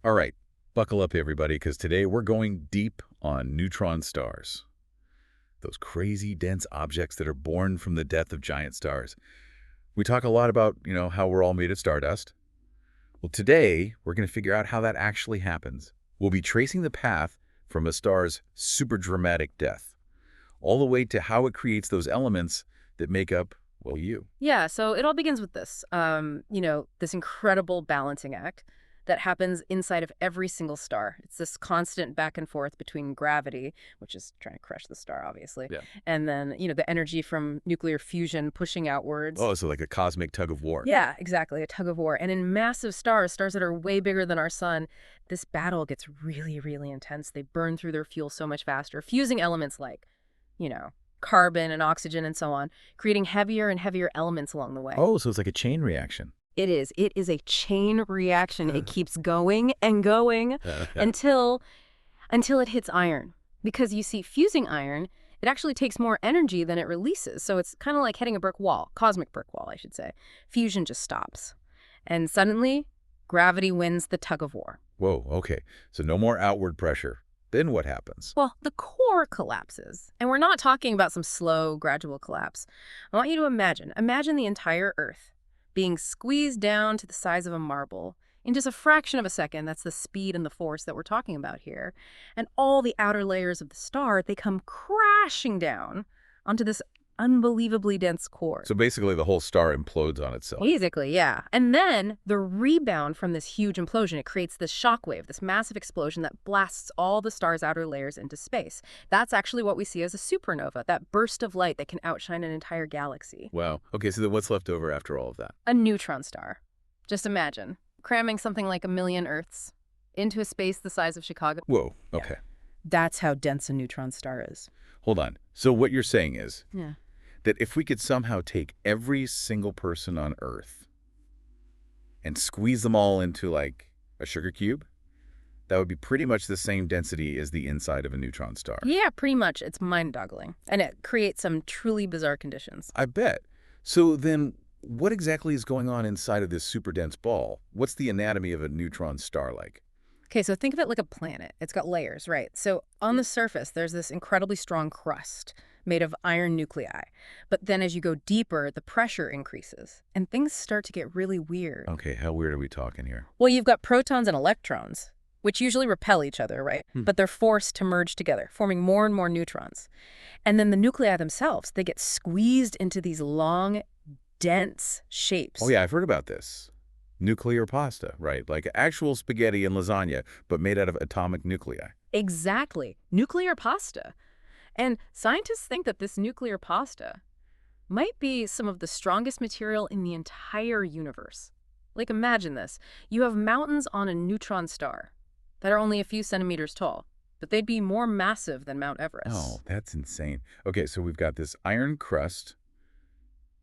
All right, buckle up, everybody, because today we're going deep on neutron stars. Those crazy, dense objects that are born from the death of giant stars. We talk a lot about, how we're all made of stardust. Well, today, we're going to figure out how that actually happens. We'll be tracing the path from a star's super dramatic death, all the way to how it creates those elements that make up, well, you. Yeah, so it all begins with this, this incredible balancing act that happens inside of every single star. It's this constant back and forth between gravity, which is trying to crush the star, obviously, Yeah. and then, the energy from nuclear fusion pushing outwards. Oh, so like a cosmic tug of war. Yeah, exactly, a tug of war. And in massive stars, stars that are way bigger than our sun, this battle gets really, really intense. They burn through their fuel so much faster, fusing elements like, you know, carbon and oxygen and so on, creating heavier and heavier elements along the way. Oh, so it's like a chain reaction. It is. It is a chain reaction. It keeps going and going until it hits iron. Because you see, fusing iron, it actually takes more energy than it releases. So it's kind of like hitting a brick wall, cosmic brick wall, I should say. Fusion just stops. And suddenly, gravity wins the tug of war. Whoa, okay. So no more outward pressure. Then what happens? Well, the core collapses. And we're not talking about some slow, gradual collapse. I want you to imagine the entire Earth being squeezed down to the size of a marble in just a fraction of a second. That's the speed and the force that we're talking about here. And all the outer layers of the star, they come crashing down onto this unbelievably dense core. So basically the whole star implodes on itself. Basically, yeah. And then the rebound from this huge implosion, it creates this shock wave, this massive explosion that blasts all the star's outer layers into space. That's actually what we see as a supernova, that burst of light that can outshine an entire galaxy. Wow. Okay, so then what's left over after all of that? A neutron star. Just imagine, cramming something like 1 million Earths into a space the size of Chicago. Whoa, okay. That's how dense a neutron star is. Hold on. So what you're saying is Yeah. that if we could somehow take every single person on Earth and squeeze them all into like a sugar cube, that would be pretty much the same density as the inside of a neutron star. Yeah, pretty much. It's mind-boggling. And it creates some truly bizarre conditions. I bet. So then what exactly is going on inside of this super dense ball? What's the anatomy of a neutron star like? Okay, so think of it like a planet. It's got layers, right? So on the surface, there's this incredibly strong crust made of iron nuclei. But then as you go deeper, the pressure increases, and things start to get really weird. Okay, how weird are we talking here? Well, you've got protons and electrons, which usually repel each other, right? Hmm. But they're forced to merge together, forming more and more neutrons. And then the nuclei themselves, they get squeezed into these long, dense shapes. Oh yeah, I've heard about this. Nuclear pasta, right? Like actual spaghetti and lasagna, but made out of atomic nuclei. Exactly. Nuclear pasta. And scientists think that this nuclear pasta might be some of the strongest material in the entire universe. Like, imagine this. You have mountains on a neutron star that are only a few centimeters tall, but they'd be more massive than Mount Everest. Oh, that's insane. Okay, so we've got this iron crust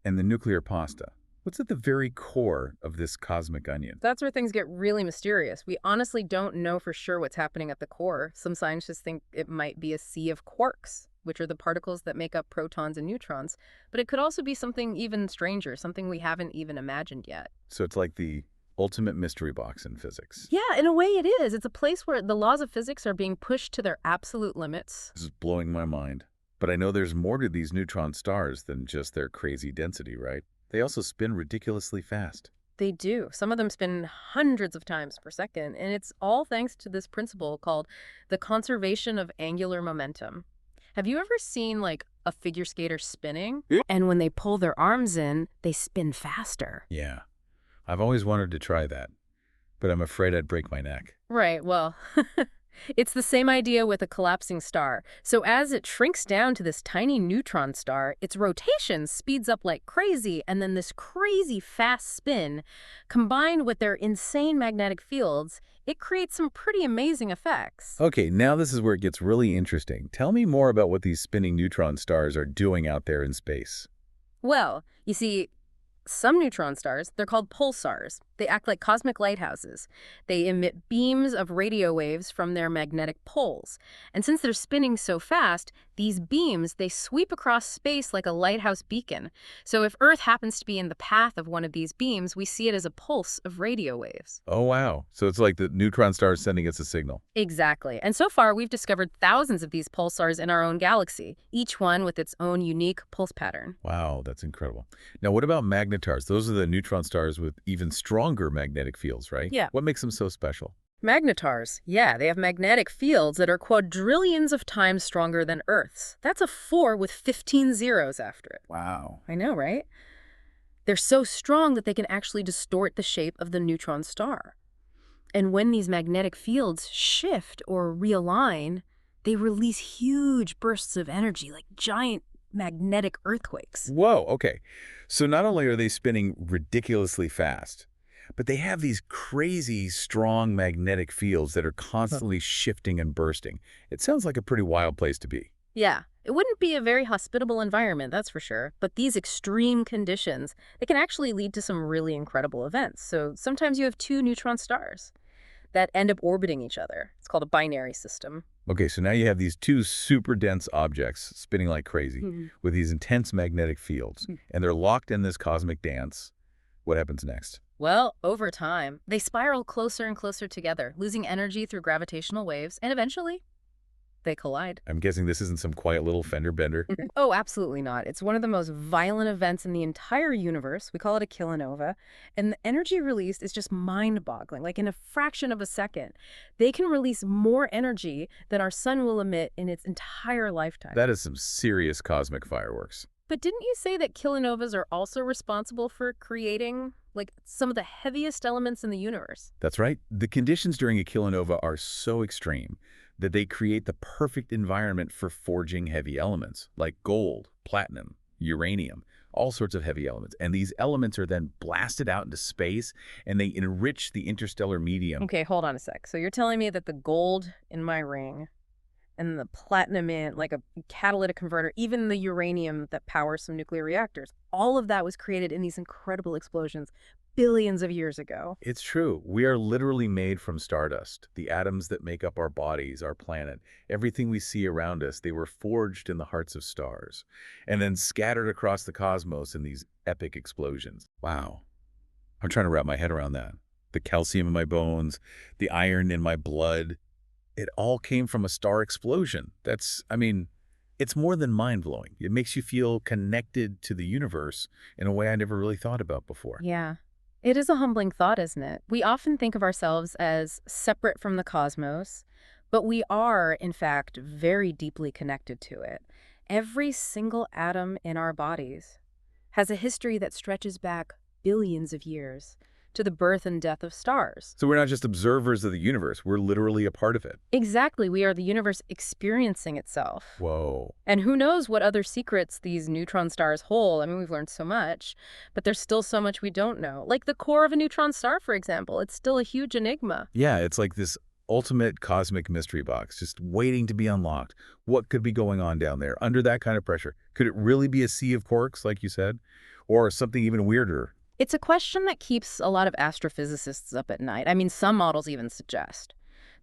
and the nuclear pasta. What's at the very core of this cosmic onion? That's where things get really mysterious. We honestly don't know for sure what's happening at the core. Some scientists think it might be a sea of quarks, which are the particles that make up protons and neutrons. But it could also be something even stranger, something we haven't even imagined yet. So it's like the ultimate mystery box in physics. Yeah, in a way it is. It's a place where the laws of physics are being pushed to their absolute limits. This is blowing my mind. But I know there's more to these neutron stars than just their crazy density, right? They also spin ridiculously fast. They do. Some of them spin hundreds of times per second, and it's all thanks to this principle called the conservation of angular momentum. Have you ever seen, like, a figure skater spinning? Yeah. And when they pull their arms in, they spin faster. Yeah. I've always wanted to try that, but I'm afraid I'd break my neck. Right, well, it's the same idea with a collapsing star. So as it shrinks down to this tiny neutron star, its rotation speeds up like crazy, and then this crazy fast spin, combined with their insane magnetic fields, it creates some pretty amazing effects. Okay, now this is where it gets really interesting. Tell me more about what these spinning neutron stars are doing out there in space. Well, you see, some neutron stars, they're called pulsars. They act like cosmic lighthouses. They emit beams of radio waves from their magnetic poles. And since they're spinning so fast, these beams, they sweep across space like a lighthouse beacon. So if Earth happens to be in the path of one of these beams, we see it as a pulse of radio waves. Oh, wow. So it's like the neutron star is sending us a signal. Exactly. And so far, we've discovered thousands of these pulsars in our own galaxy, each one with its own unique pulse pattern. Wow, that's incredible. Now, what about magnetars? Those are the neutron stars with even stronger magnetic fields, right? Yeah. What makes them so special? Magnetars, yeah, they have magnetic fields that are quadrillions of times stronger than Earth's. That's a 4 with 15 zeros after it. Wow. I know, right? They're so strong that they can actually distort the shape of the neutron star. And when these magnetic fields shift or realign, they release huge bursts of energy, like giant magnetic earthquakes. Whoa, okay. So not only are they spinning ridiculously fast, but they have these crazy strong magnetic fields that are constantly shifting and bursting. It sounds like a pretty wild place to be. Yeah, it wouldn't be a very hospitable environment, that's for sure. But these extreme conditions, they can actually lead to some really incredible events. So sometimes you have two neutron stars that end up orbiting each other. It's called a binary system. Okay, so now you have these two super dense objects spinning like crazy with these intense magnetic fields, and they're locked in this cosmic dance. What happens next? Well, over time, they spiral closer and closer together, losing energy through gravitational waves, and eventually, they collide. I'm guessing this isn't some quiet little fender bender. Oh, absolutely not. It's one of the most violent events in the entire universe. We call it a kilonova. And the energy released is just mind-boggling. Like in a fraction of a second, they can release more energy than our sun will emit in its entire lifetime. That is some serious cosmic fireworks. But didn't you say that kilonovas are also responsible for creating, like, some of the heaviest elements in the universe? That's right. The conditions during a kilonova are so extreme that they create the perfect environment for forging heavy elements, like gold, platinum, uranium, all sorts of heavy elements. And these elements are then blasted out into space, and they enrich the interstellar medium. Okay, hold on a sec. So you're telling me that the gold in my ring and the platinum in, like a catalytic converter, even the uranium that powers some nuclear reactors, all of that was created in these incredible explosions billions of years ago. It's true. We are literally made from stardust. The atoms that make up our bodies, our planet, everything we see around us, they were forged in the hearts of stars and then scattered across the cosmos in these epic explosions. Wow. I'm trying to wrap my head around that. The calcium in my bones, the iron in my blood, it all came from a star explosion. It's more than mind-blowing. It makes you feel connected to the universe in a way I never really thought about before. Yeah. It is a humbling thought, isn't it? We often think of ourselves as separate from the cosmos, but we are, in fact, very deeply connected to it. Every single atom in our bodies has a history that stretches back billions of years to the birth and death of stars. So we're not just observers of the universe, we're literally a part of it. Exactly, we are the universe experiencing itself. Whoa. And who knows what other secrets these neutron stars hold. I mean, we've learned so much, but there's still so much we don't know. Like the core of a neutron star, for example, it's still a huge enigma. Yeah, it's like this ultimate cosmic mystery box, just waiting to be unlocked. What could be going on down there under that kind of pressure? Could it really be a sea of quarks, like you said? Or something even weirder? It's a question that keeps a lot of astrophysicists up at night. I mean, some models even suggest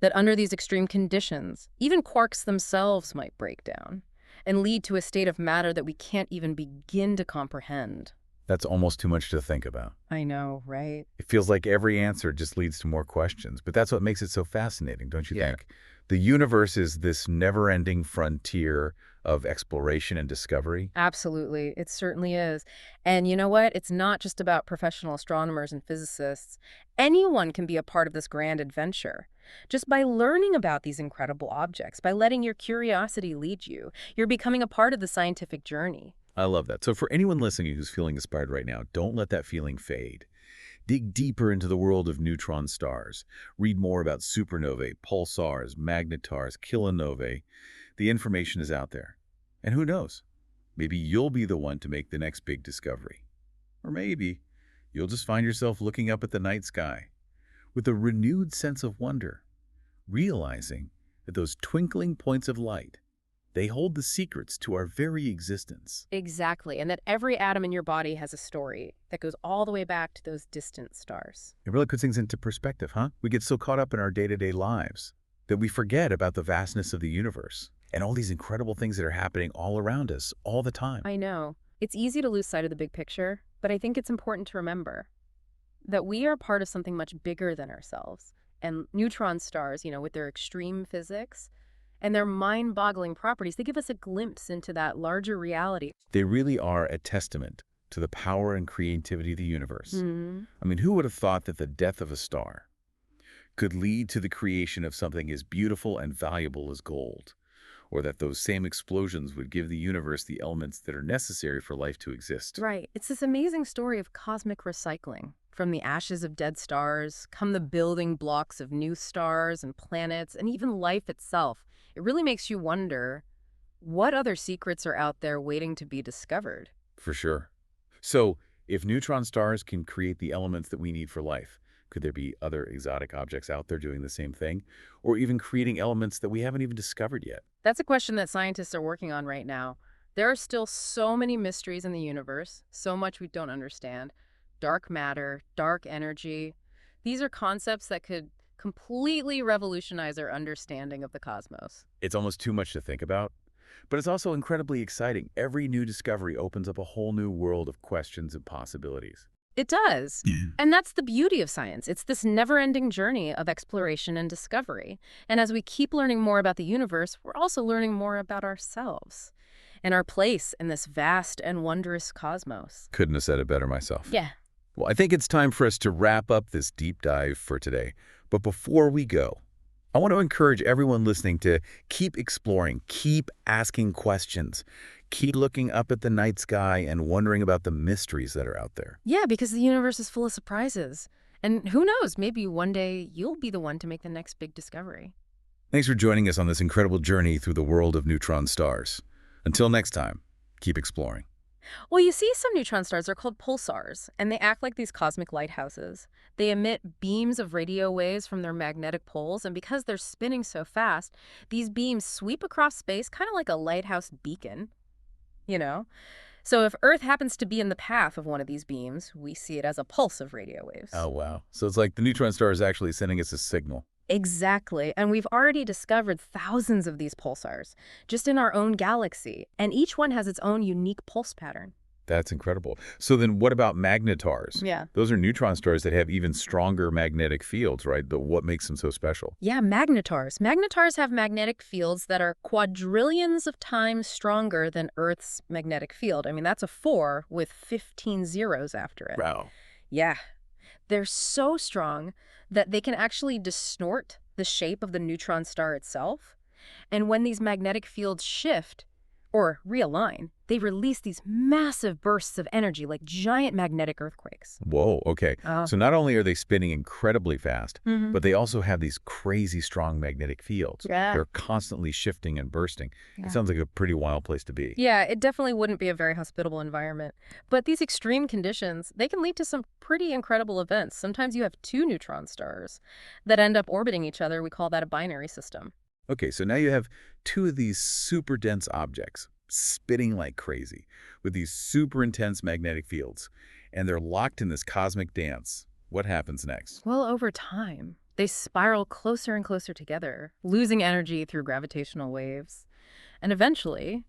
that under these extreme conditions, even quarks themselves might break down and lead to a state of matter that we can't even begin to comprehend. That's almost too much to think about. I know, right? It feels like every answer just leads to more questions, but that's what makes it so fascinating, don't you think? The universe is this never-ending frontier of exploration and discovery. Absolutely. It certainly is. And you know what? It's not just about professional astronomers and physicists. Anyone can be a part of this grand adventure. Just by learning about these incredible objects, by letting your curiosity lead you, you're becoming a part of the scientific journey. I love that. So for anyone listening who's feeling inspired right now, don't let that feeling fade. Dig deeper into the world of neutron stars. Read more about supernovae, pulsars, magnetars, kilonovae. The information is out there. And who knows? Maybe you'll be the one to make the next big discovery. Or maybe you'll just find yourself looking up at the night sky with a renewed sense of wonder, realizing that those twinkling points of light, They hold the secrets to our very existence. Exactly, and that every atom in your body has a story that goes all the way back to those distant stars. It really puts things into perspective, huh? We get so caught up in our day-to-day lives that we forget about the vastness of the universe and all these incredible things that are happening all around us all the time. I know. It's easy to lose sight of the big picture, but I think it's important to remember that we are part of something much bigger than ourselves. And neutron stars, with their extreme physics and their mind-boggling properties, they give us a glimpse into that larger reality. They really are a testament to the power and creativity of the universe. I mean, who would have thought that the death of a star could lead to the creation of something as beautiful and valuable as gold, or that those same explosions would give the universe the elements that are necessary for life to exist? Right. It's this amazing story of cosmic recycling. From the ashes of dead stars come the building blocks of new stars and planets and even life itself. It really makes you wonder what other secrets are out there waiting to be discovered. For sure. So, if neutron stars can create the elements that we need for life, could there be other exotic objects out there doing the same thing, or even creating elements that we haven't even discovered yet? That's a question that scientists are working on right now. There are still so many mysteries in the universe, so much we don't understand. Dark matter, dark energy. These are concepts that could completely revolutionize our understanding of the cosmos. It's almost too much to think about, but it's also incredibly exciting. Every new discovery opens up a whole new world of questions and possibilities. It does. Yeah. And that's the beauty of science. It's this never-ending journey of exploration and discovery. And as we keep learning more about the universe, we're also learning more about ourselves and our place in this vast and wondrous cosmos. Couldn't have said it better myself. Yeah. Well, I think it's time for us to wrap up this deep dive for today. But before we go, I want to encourage everyone listening to keep exploring, keep asking questions, keep looking up at the night sky and wondering about the mysteries that are out there. Yeah, because the universe is full of surprises. And who knows, maybe one day you'll be the one to make the next big discovery. Thanks for joining us on this incredible journey through the world of neutron stars. Until next time, keep exploring. Well, you see, some neutron stars are called pulsars, and they act like these cosmic lighthouses. They emit beams of radio waves from their magnetic poles, and because they're spinning so fast, these beams sweep across space kind of like a lighthouse beacon, So if Earth happens to be in the path of one of these beams, we see it as a pulse of radio waves. Oh, wow. So it's like the neutron star is actually sending us a signal. Exactly. And we've already discovered thousands of these pulsars just in our own galaxy, and each one has its own unique pulse pattern. That's incredible. So then what about magnetars? Yeah. Those are neutron stars that have even stronger magnetic fields, right? But what makes them so special? Yeah, magnetars. Magnetars have magnetic fields that are quadrillions of times stronger than Earth's magnetic field. I mean, that's a 4 with 15 zeros after it. Wow. Yeah. They're so strong that they can actually distort the shape of the neutron star itself. And when these magnetic fields shift or realign, they release these massive bursts of energy like giant magnetic earthquakes. Whoa, okay. So not only are they spinning incredibly fast, Mhm. but they also have these crazy strong magnetic fields. Yeah. They're constantly shifting and bursting. Yeah. It sounds like a pretty wild place to be. Yeah, it definitely wouldn't be a very hospitable environment. But these extreme conditions, they can lead to some pretty incredible events. Sometimes you have two neutron stars that end up orbiting each other. We call that a binary system. Okay, so now you have two of these super dense objects spinning like crazy with these super intense magnetic fields, and they're locked in this cosmic dance. What happens next? Well, over time, they spiral closer and closer together, losing energy through gravitational waves. And eventually,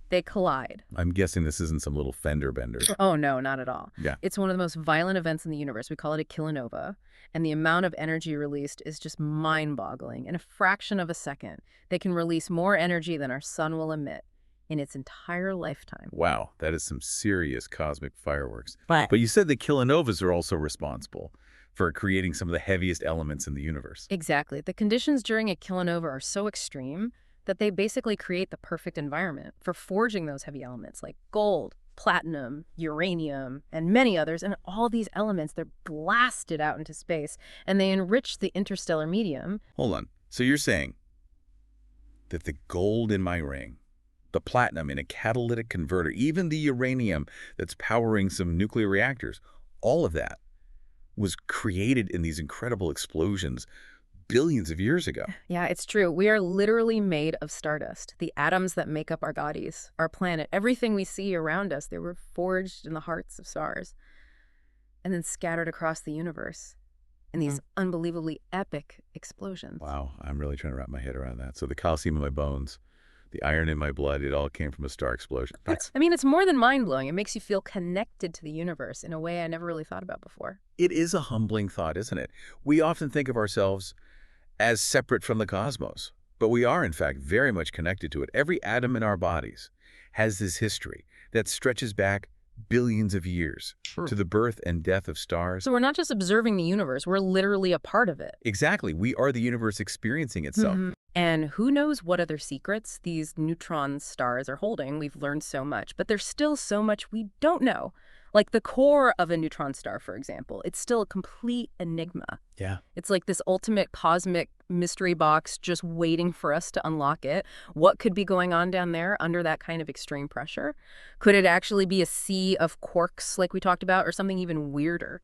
they collide. I'm guessing this isn't some little fender bender. Oh, no, not at all. Yeah. It's one of the most violent events in the universe. We call it a kilonova. And the amount of energy released is just mind-boggling. In a fraction of a second, they can release more energy than our sun will emit in its entire lifetime. Wow, that is some serious cosmic fireworks. But But you said the kilonovas are also responsible for creating some of the heaviest elements in the universe. exactly. The conditions during a kilonova are so extreme that they basically create the perfect environment for forging those heavy elements like gold, platinum, uranium, and many others. And all these elements, they're blasted out into space, and they enrich the interstellar medium. Hold on. So you're saying that the gold in my ring, the platinum in a catalytic converter, even the uranium that's powering some nuclear reactors, all of that was created in these incredible explosions billions of years ago. Yeah, it's true. We are literally made of stardust. The atoms that make up our bodies, our planet, everything we see around us, they were forged in the hearts of stars and then scattered across the universe in these unbelievably epic explosions. Wow, I'm really trying to wrap my head around that. So the calcium in my bones, the iron in my blood, it all came from a star explosion. It's more than mind-blowing. It makes you feel connected to the universe in a way I never really thought about before. It is a humbling thought, isn't it? We often think of ourselves as separate from the cosmos, but we are, in fact, very much connected to it. Every atom in our bodies has this history that stretches back billions of years to the birth and death of stars. So we're not just observing the universe, we're literally a part of it. Exactly. We are the universe experiencing itself. And who knows what other secrets these neutron stars are holding. We've learned so much, but there's still so much we don't know. Like the core of a neutron star, for example, it's still a complete enigma. Yeah. It's like this ultimate cosmic mystery box just waiting for us to unlock it. What could be going on down there under that kind of extreme pressure? Could it actually be a sea of quarks like we talked about, or something even weirder?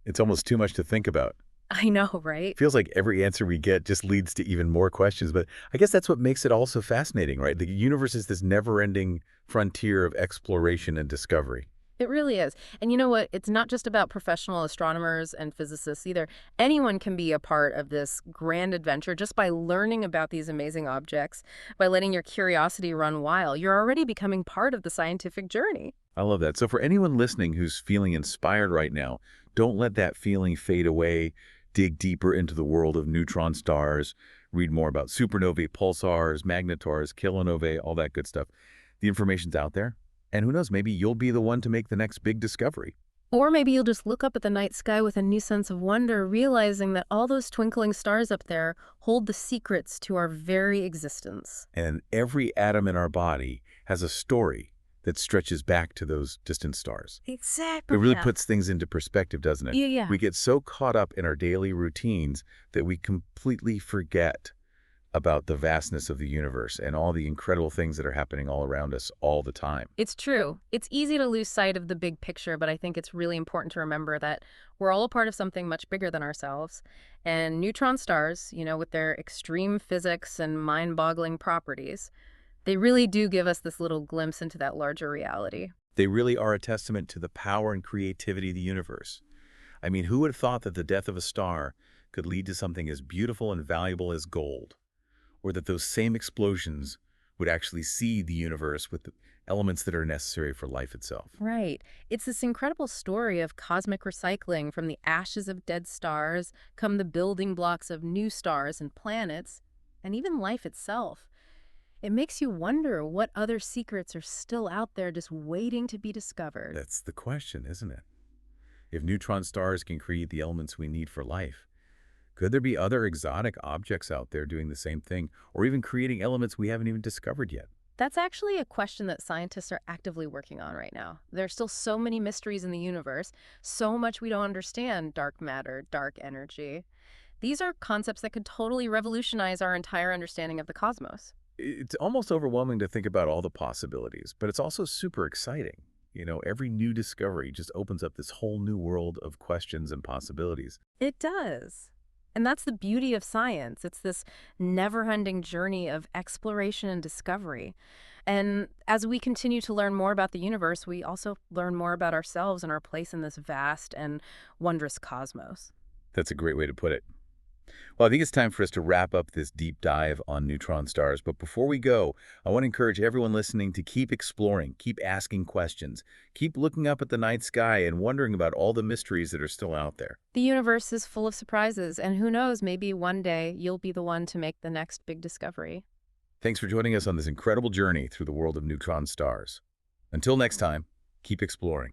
It's almost too much to think about. I know, right? Feels like every answer we get just leads to even more questions, but I guess that's what makes it all so fascinating, right? The universe is this never-ending frontier of exploration and discovery. It really is. And you know what? It's not just about professional astronomers and physicists either. Anyone can be a part of this grand adventure just by learning about these amazing objects, by letting your curiosity run wild. You're already becoming part of the scientific journey. I love that. So for anyone listening who's feeling inspired right now, don't let that feeling fade away. Dig deeper into the world of neutron stars. Read more about supernovae, pulsars, magnetars, kilonovae, all that good stuff. The information's out there. And who knows, maybe you'll be the one to make the next big discovery. Or maybe you'll just look up at the night sky with a new sense of wonder, realizing that all those twinkling stars up there hold the secrets to our very existence. And every atom in our body has a story that stretches back to those distant stars. Exactly. It really puts things into perspective, doesn't it? Yeah. We get so caught up in our daily routines that we completely forget about the vastness of the universe and all the incredible things that are happening all around us all the time. It's true. It's easy to lose sight of the big picture, but I think it's really important to remember that we're all a part of something much bigger than ourselves. And neutron stars, with their extreme physics and mind-boggling properties, they really do give us this little glimpse into that larger reality. They really are a testament to the power and creativity of the universe. I mean, who would have thought that the death of a star could lead to something as beautiful and valuable as gold? Or that those same explosions would actually seed the universe with the elements that are necessary for life itself. Right. It's this incredible story of cosmic recycling. From the ashes of dead stars come the building blocks of new stars and planets, and even life itself. It makes you wonder what other secrets are still out there just waiting to be discovered. That's the question, isn't it? If neutron stars can create the elements we need for life, could there be other exotic objects out there doing the same thing, or even creating elements we haven't even discovered yet? That's actually a question that scientists are actively working on right now. There are still so many mysteries in the universe, so much we don't understand: dark matter, dark energy. These are concepts that could totally revolutionize our entire understanding of the cosmos. It's almost overwhelming to think about all the possibilities, but it's also super exciting. Every new discovery just opens up this whole new world of questions and possibilities. It does. And that's the beauty of science. It's this never-ending journey of exploration and discovery. And as we continue to learn more about the universe, we also learn more about ourselves and our place in this vast and wondrous cosmos. That's a great way to put it. Well, I think it's time for us to wrap up this deep dive on neutron stars. But before we go, I want to encourage everyone listening to keep exploring, keep asking questions, keep looking up at the night sky and wondering about all the mysteries that are still out there. The universe is full of surprises, and who knows, maybe one day you'll be the one to make the next big discovery. Thanks for joining us on this incredible journey through the world of neutron stars. Until next time, keep exploring.